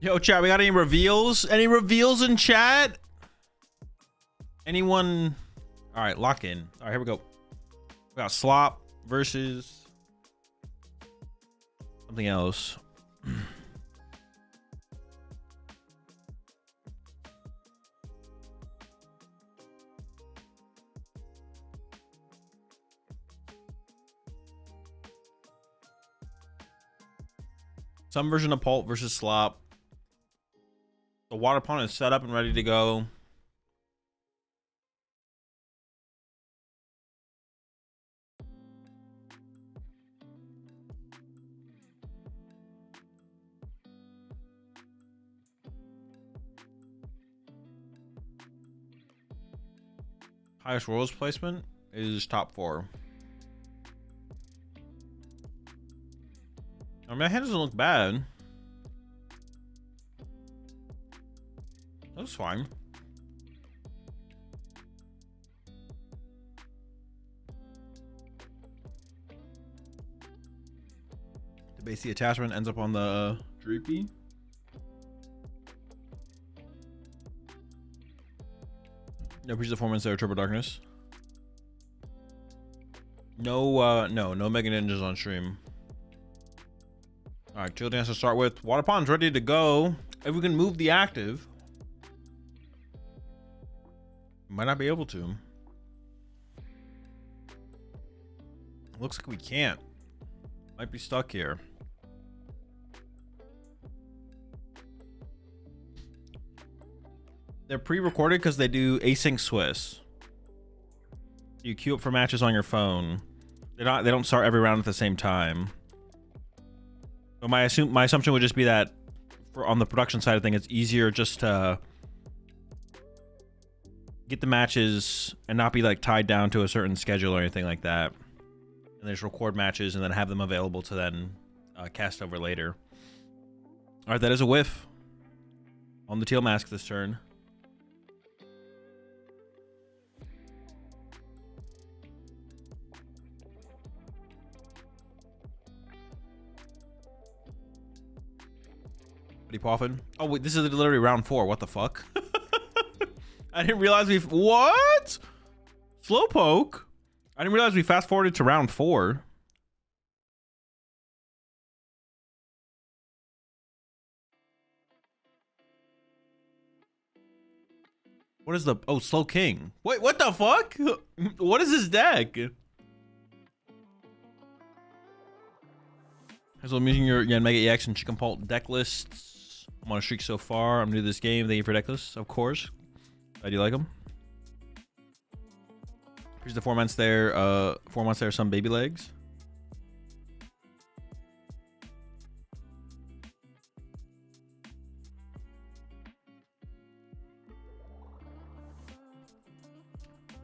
Yo, chat, we got any reveals? Any reveals in chat? Anyone? All right, lock in. All right, here we go. We got Slop versus something else. Some version of Pult versus Slop. The water pond is set up and ready to go. Highest rolls placement is top 4. I mean, my hand doesn't look bad. Looks fine. The base attachment ends up on the droopy. No previous performance there, Turbo Darkness. No Mega Ninjas on stream. All right, chill dance to start with. Water pond's ready to go. If we can move the active, might not be able to. Looks like we can't. Might be stuck here. They're pre-recorded because they do async Swiss. You queue up for matches on your phone. They don't start every round at the same time. But my assumption would just be that on the production side of things, it's easier just to get the matches and not be like tied down to a certain schedule or anything like that. And they just record matches and then have them available to then cast over later. All right, that is a whiff on the teal mask this turn. Poffin. Oh wait, this is literally round 4. What the fuck? I didn't realize what? Slowpoke. I didn't realize we fast forwarded to round 4. What is the SLOWKING? Wait, what the fuck? What is this deck? As I'm using your Mega EX and Dragapult deck lists. I'm on a streak so far. I'm new to this game. Thank you for Decklist, of course. I do like them. Here's the 4 months there. 4 months there. Some baby legs.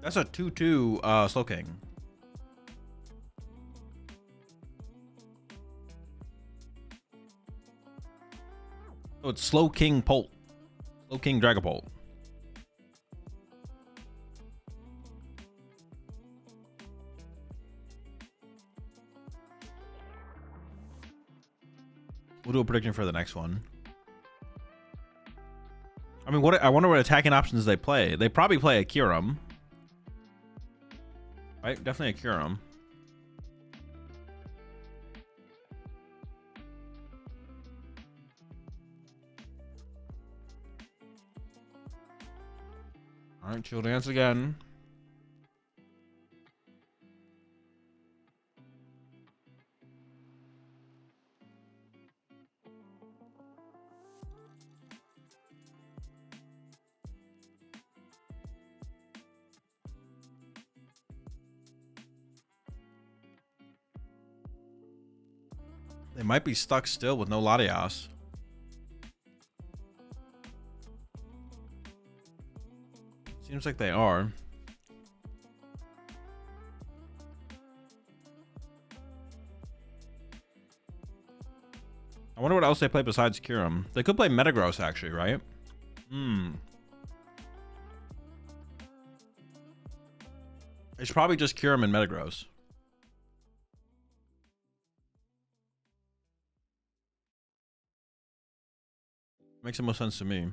That's a 2/2 SLOWKING. Oh, it's SLOWKING Pult. SLOWKING Dragapult. We'll do a prediction for the next one. I mean, I wonder what attacking options they play. They probably play a Kyurem. Right? Definitely a Kyurem. All right, chill dance again. They might be stuck still with no Latias. Seems like they are. I wonder what else they play besides Kyurem. They could play Metagross, actually, right? It's probably just Kyurem and Metagross. Makes the most sense to me.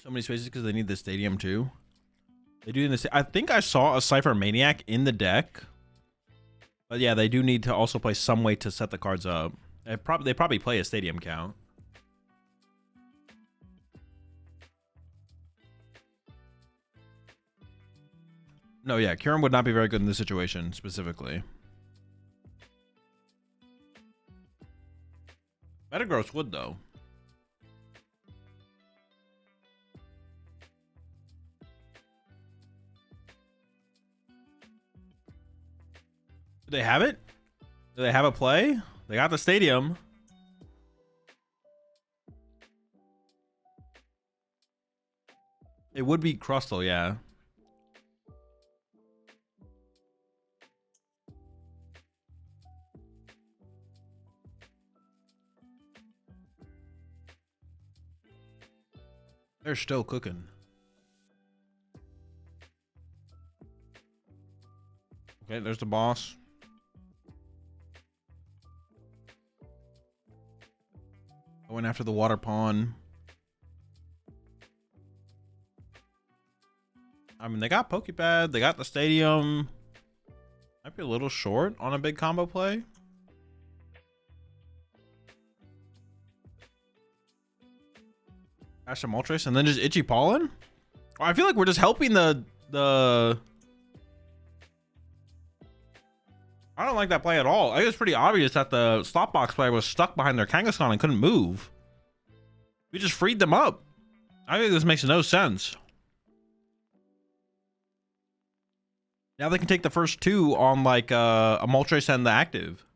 So many spaces because they need the stadium too. They do this. I think I saw a Cypher Maniac in the deck. But yeah, they do need to also play some way to set the cards up. They probably play a stadium count. No, yeah, Kieran would not be very good in this situation specifically. Metagross would though. Do they have it? Do they have a play? They got the stadium. It would be Crustle, yeah. They're still cooking. Okay, there's the boss. Going after the water pond. I mean, they got Pokepad. They got the stadium. Might be a little short on a big combo play. Ash and Moltres, and then just Itchy Pollen? Oh, I feel like we're just helping the... I don't like that play at all. I think it's pretty obvious that the Slopbox player was stuck behind their Kangaskhan and couldn't move. We just freed them up. I think this makes no sense. Now they can take the first two on like a Moltres and the active.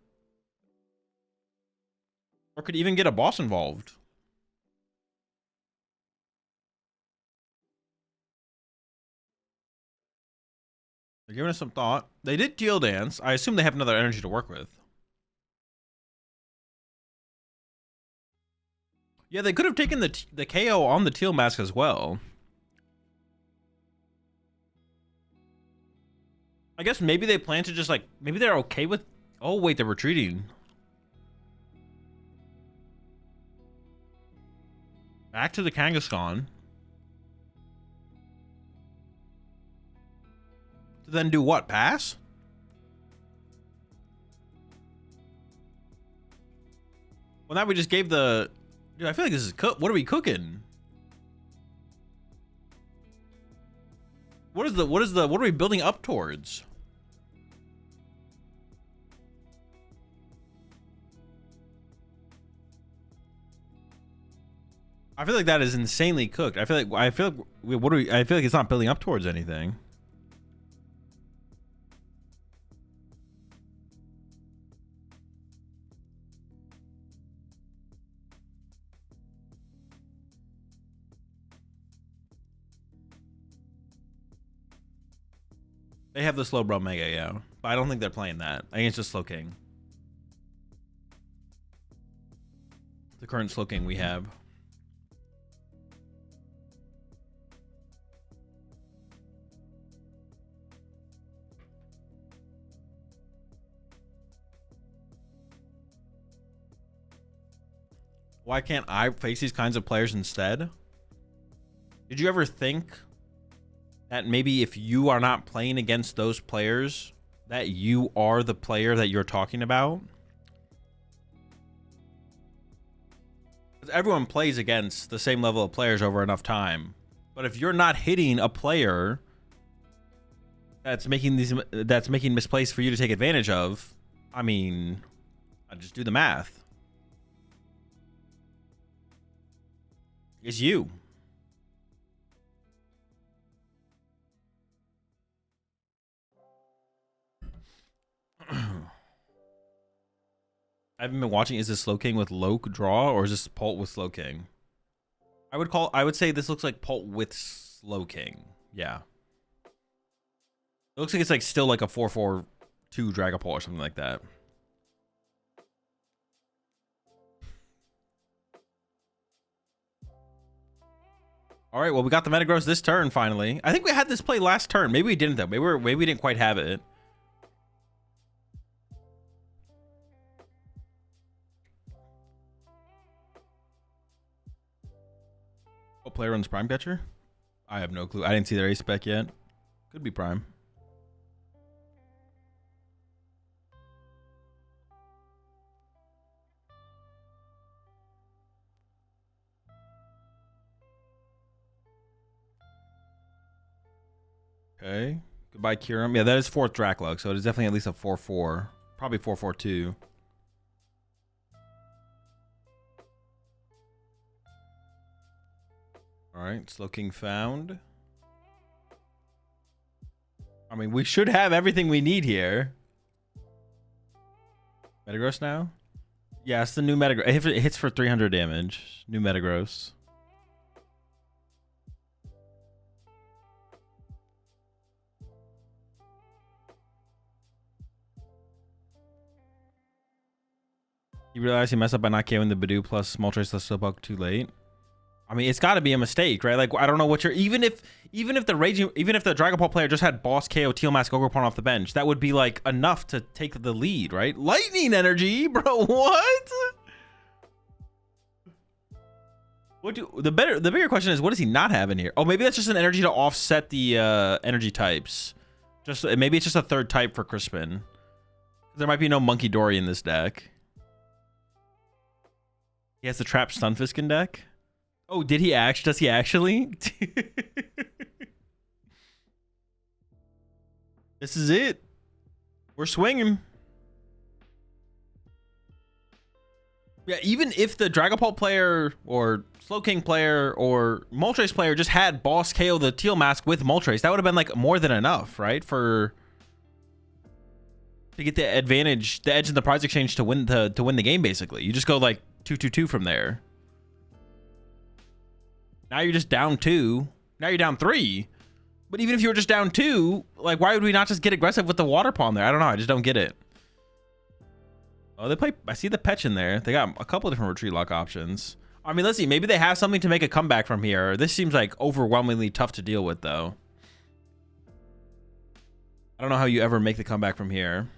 Or could even get a boss involved. They're giving us some thought. They did Teal Dance. I assume they have another energy to work with. Yeah, they could have taken the KO on the Teal Mask as well. I guess maybe they plan to just like, maybe they're okay with... Oh, wait, they're retreating. Back to the Kangaskhan. To then do what? Pass? Well, now we just gave the... Dude, I feel like this is cook. What are we cooking? What are we building up towards? I feel like that is insanely cooked. I feel like I feel like it's not building up towards anything. They have the Slowbro Mega, yeah. But I don't think they're playing that. I think it's just SLOWKING. The current SLOWKING we have. Why can't I face these kinds of players instead? Did you ever think that maybe if you are not playing against those players, that you are the player that you're talking about? Because everyone plays against the same level of players over enough time. But if you're not hitting a player that's making misplays for you to take advantage of, I mean, I just do the math. It's you. I haven't been watching. Is this SLOWKING with Loke draw, or is this Pult with SLOWKING? I would say this looks like Pult with SLOWKING. Yeah. It looks like it's like still like a 4/4/2 Dragapult or something like that. All right, well, we got the Metagross this turn finally. I think we had this play last turn. Maybe we didn't though. Maybe we didn't quite have it. What player runs Prime Catcher? I have no clue. I didn't see their ace spec yet. Could be Prime. Okay. Goodbye, Kyurem. Yeah, that is 4th Draclug, so it is definitely at least a 4/4. Probably 4/4/2. All right, SLOWKING found. I mean, we should have everything we need here. Metagross now? Yeah, it's the new Metagross. It hits for 300 damage. New Metagross. You realize you messed up by not KOing the Badoo plus Moltres plus Slowpoke too late? I mean, it's got to be a mistake, right? Like, I don't know what you're... Even if the Dragapult player just had boss KO Teal Mask Ogre Pawn off the bench, that would be, like, enough to take the lead, right? Lightning energy? Bro, what? The bigger question is, what does he not have in here? Oh, maybe that's just an energy to offset the energy types. Maybe it's just a 3rd type for Crispin. There might be no Monkey Dory in this deck. He has the Trap Stunfiskin deck. Oh, does he actually? This is it. We're swinging. Yeah, even if the Dragapult player or SLOWKING player or Moltres player just had boss KO the Teal Mask with Moltres, that would have been like more than enough, right? To get the advantage, the edge in the prize exchange to win the game. Basically, you just go like 2-2-2 from there. Now you're just down 2. Now you're down 3. But even if you were just down 2, like, why would we not just get aggressive with the Water Pawn there? I don't know. I just don't get it. Oh, they play... I see the Petch in there. They got a couple of different retreat lock options. I mean, let's see. Maybe they have something to make a comeback from here. This seems like overwhelmingly tough to deal with, though. I don't know how you ever make the comeback from here.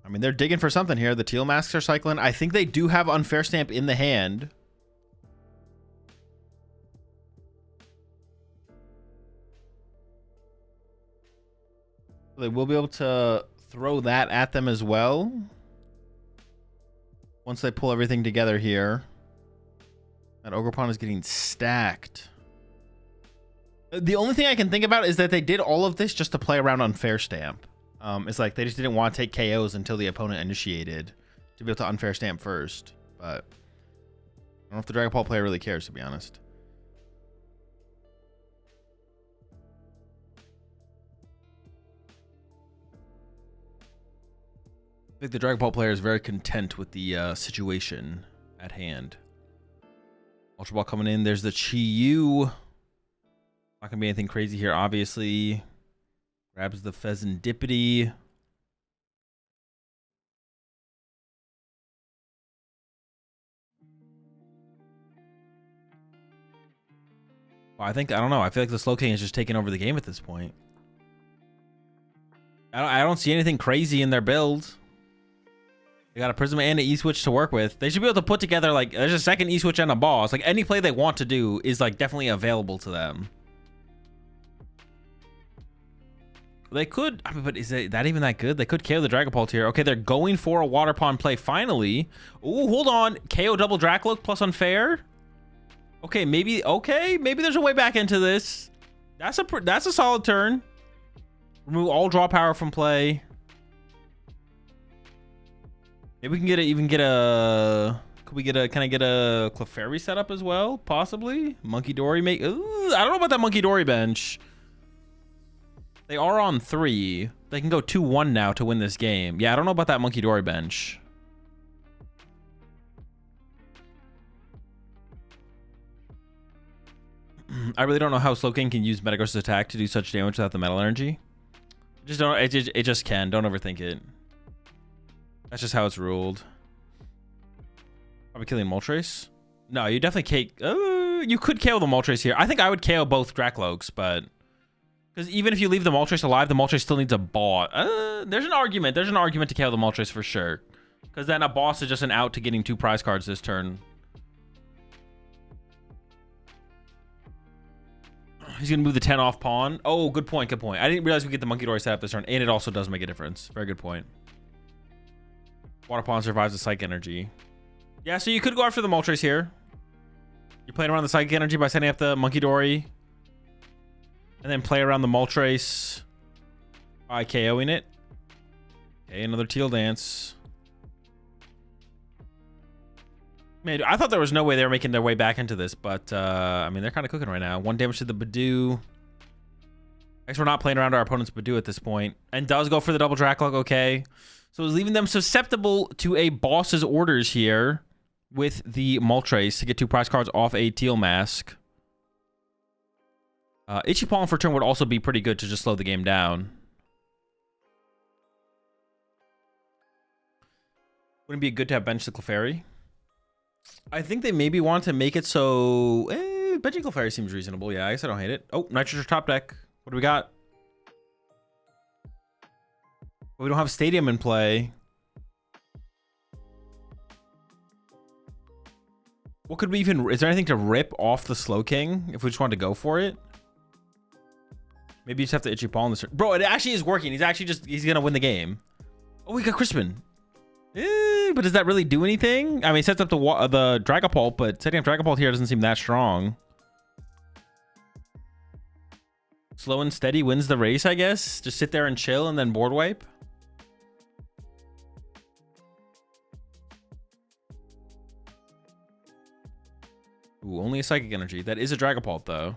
I mean, they're digging for something here. The Teal Masks are cycling. I think they do have Unfair Stamp in the hand. They will be able to throw that at them as well. Once they pull everything together here. That Ogre Pawn is getting stacked. The only thing I can think about is that they did all of this just to play around Unfair Stamp. It's like they just didn't want to take KOs until the opponent initiated to be able to Unfair Stamp first. But I don't know if the Dragapult player really cares, to be honest. I think the Dragapult player is very content with the situation at hand. Ultra Ball coming in. There's the Chi-Yu. Not gonna be anything crazy here, obviously. Grabs the Pheasantipity. Well, I don't know. I feel like the SLOWKING is just taking over the game at this point. I don't see anything crazy in their build. They got a Prism and an E-Switch to work with. They should be able to put together, like, there's a second E-Switch and a boss. Like, any play they want to do is, like, definitely available to them. They could, I mean, but is that even that good? They could KO the Dragapult here. Okay, they're going for a Water Pawn play finally. Ooh, hold on. KO double Dracloak plus Unfair. Okay, maybe there's a way back into this. That's a solid turn. Remove all draw power from play. Maybe we can can we get a Clefairy setup as well? Possibly. Monkey Dory ooh, I don't know about that Monkey Dory bench. They are on 3. They can go 2-1 now to win this game. Yeah, I don't know about that Monkey Dory bench. I really don't know how SLOWKING can use Metagross's attack to do such damage without the metal energy. Just don't. It just can. Don't overthink it. That's just how it's ruled. Probably killing Moltres. No, you definitely you could KO the Moltres here. I think I would KO both Dracloaks, but because even if you leave the Moltres alive, the Moltres still needs a boss. There's an argument. There's an argument to KO the Moltres for sure. Because then a boss is just an out to getting 2 prize cards this turn. He's going to move the 10 off pawn. Oh, good point. Good point. I didn't realize we get the Monkey Dory set up this turn. And it also does make a difference. Very good point. Water pawn survives the Psychic Energy. Yeah, so you could go after the Moltres here. You're playing around the Psychic Energy by setting up the Monkey Dory. And then play around the Moltres by KOing it. Okay, another Teal Dance. Man, I thought there was no way they were making their way back into this, but I mean, they're kind of cooking right now. 1 damage to the Badoo. I guess we're not playing around our opponent's Badoo at this point. And does go for the double Dracloak, okay. So it's leaving them susceptible to a boss's orders here with the Moltres to get 2 prize cards off a Teal Mask. Aichi Pollen for turn would also be pretty good to just slow the game down. Wouldn't it be good to have bench the Clefairy? I think they maybe want to make it so... benching Clefairy seems reasonable. Yeah, I guess I don't hate it. Oh, Nitrogen top deck. What do we got? We don't have Stadium in play. What could we even... Is there anything to rip off the SLOWKING if we just wanted to go for it? Maybe you just have to Itchy Paw on this. Bro, it actually is working. He's actually just... He's going to win the game. Oh, we got Crispin. But does that really do anything? I mean, it sets up the Dragapult, but setting up Dragapult here doesn't seem that strong. Slow and steady wins the race, I guess. Just sit there and chill and then board wipe. Ooh, only a Psychic Energy. That is a Dragapult, though.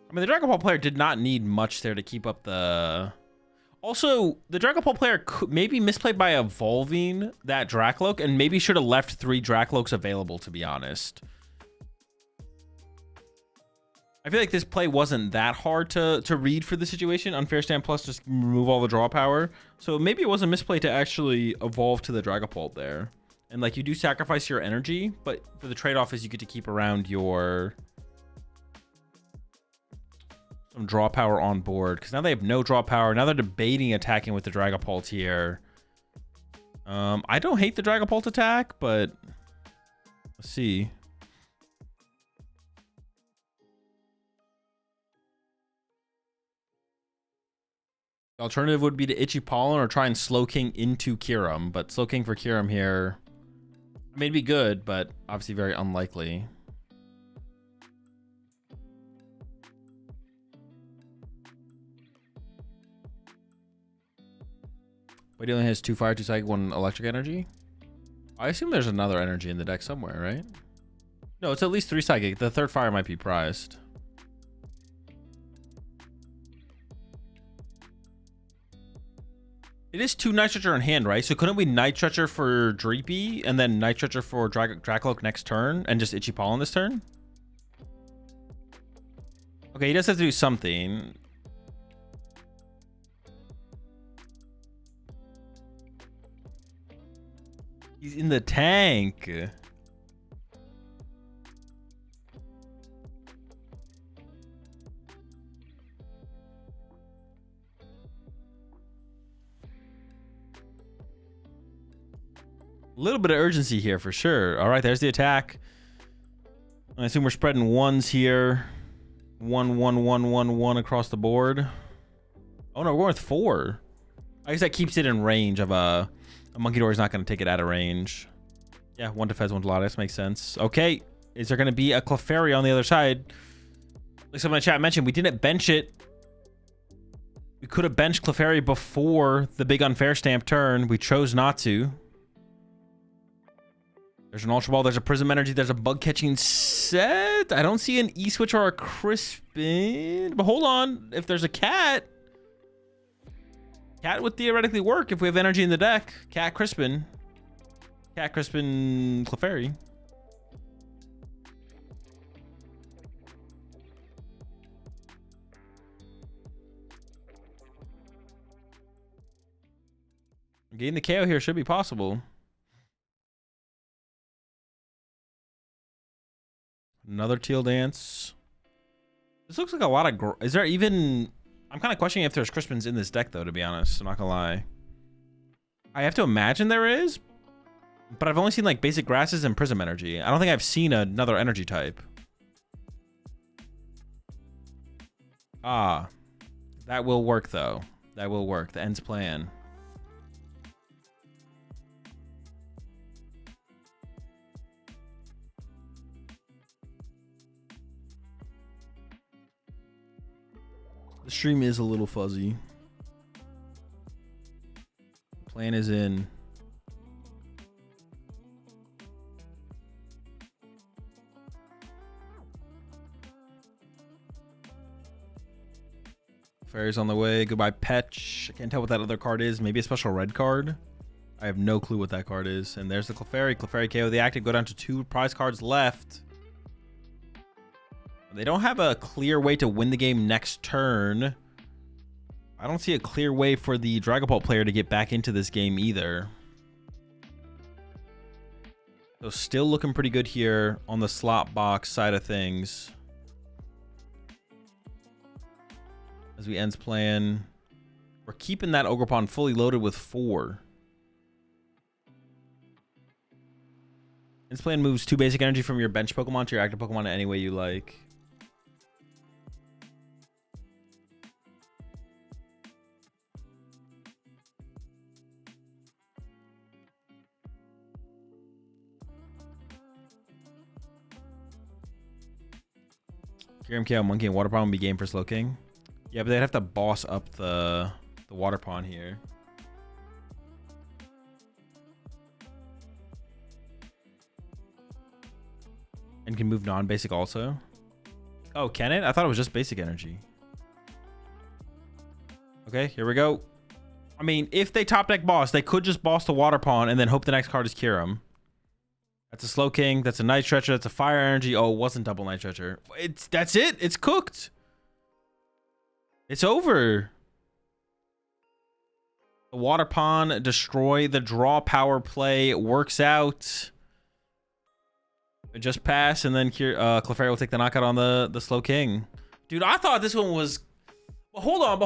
I mean, the Dragapult player did not need much there to keep up the... Also, the Dragapult player could maybe misplayed by evolving that Dracloak and maybe should have left 3 Dracloaks available, to be honest. I feel like this play wasn't that hard to read for the situation. Unfair Stand plus just remove all the draw power. So maybe it was a misplay to actually evolve to the Dragapult there. And like, you do sacrifice your energy, but for the trade-off is you get to keep around your... some draw power on board, because now they have no draw power. Now they're debating attacking with the Dragapult here. I don't hate the Dragapult attack, but let's see. The alternative would be to Itchy Pollen or try and SLOWKING into Kyurem, but SLOWKING for Kyurem here may be good, but obviously very unlikely. But he only has 2 fire, 2 psychic, 1 electric energy. I assume there's another energy in the deck somewhere, right? No, it's at least 3 psychic. The 3rd fire might be prized. It is 2 Night Stretcher in hand, right? So couldn't we Night Stretcher for Dreepy and then Night Stretcher for Dracloak next turn and just Itchy Pollen this turn? Okay, he does have to do something. He's in the tank. A little bit of urgency here for sure. All right, there's the attack. I assume we're spreading 1s here. 1, 1, 1, 1, 1 across the board. Oh no, we're going with 4. I guess that keeps it in range of a Monkey Dory is not going to take it out of range. Yeah, 1 to Fez, 1 to Lotus. Makes sense. Okay. Is there going to be a Clefairy on the other side? Like someone in the chat mentioned, we didn't bench it. We could have benched Clefairy before the big unfair stamp turn. We chose not to. There's an Ultra Ball. There's a Prism Energy. There's a Bug Catching set. I don't see an E-Switch or a Crispin. But hold on. If there's a cat... Cat would theoretically work if we have energy in the deck. Cat Crispin. Cat Crispin Clefairy. Getting the KO here should be possible. Another Teal Dance. This looks like a lot of... Is there even... I'm kind of questioning if there's Crispins in this deck, though, to be honest. I'm not gonna lie. I have to imagine there is. But I've only seen, like, basic grasses and Prism Energy. I don't think I've seen another energy type. Ah. That will work, though. That will work. The End's plan. The stream is a little fuzzy. The plan is in. Fairy's on the way. Goodbye, Petch. I can't tell what that other card is. Maybe a special red card. I have no clue what that card is. And there's the Clefairy. Clefairy KO the active. Go down to 2 prize cards left. They don't have a clear way to win the game next turn. I don't see a clear way for the Dragapult player to get back into this game either. So still looking pretty good here on the slot box side of things. As we ends plan, we're keeping that Ogerpon fully loaded with 4. Ends plan moves 2 basic energy from your bench Pokemon to your active Pokemon any way you like. Kyurem KO Monkey and Water Pond will be game for SLOWKING. Yeah, but they'd have to boss up the Water Pond here. And can move non-basic also. Oh, can it? I thought it was just basic energy. Okay, here we go. I mean, if they top deck boss, they could just boss the Water Pond and then hope the next card is Kyurem. That's a SLOWKING. That's a Night Stretcher. That's a Fire Energy. Oh, it wasn't double Night Stretcher. That's it. It's cooked. It's over. The Water Pond destroy. The draw power play works out. Just pass, and then Clefairy will take the knockout on the SLOWKING. Dude, I thought this one was... Hold on.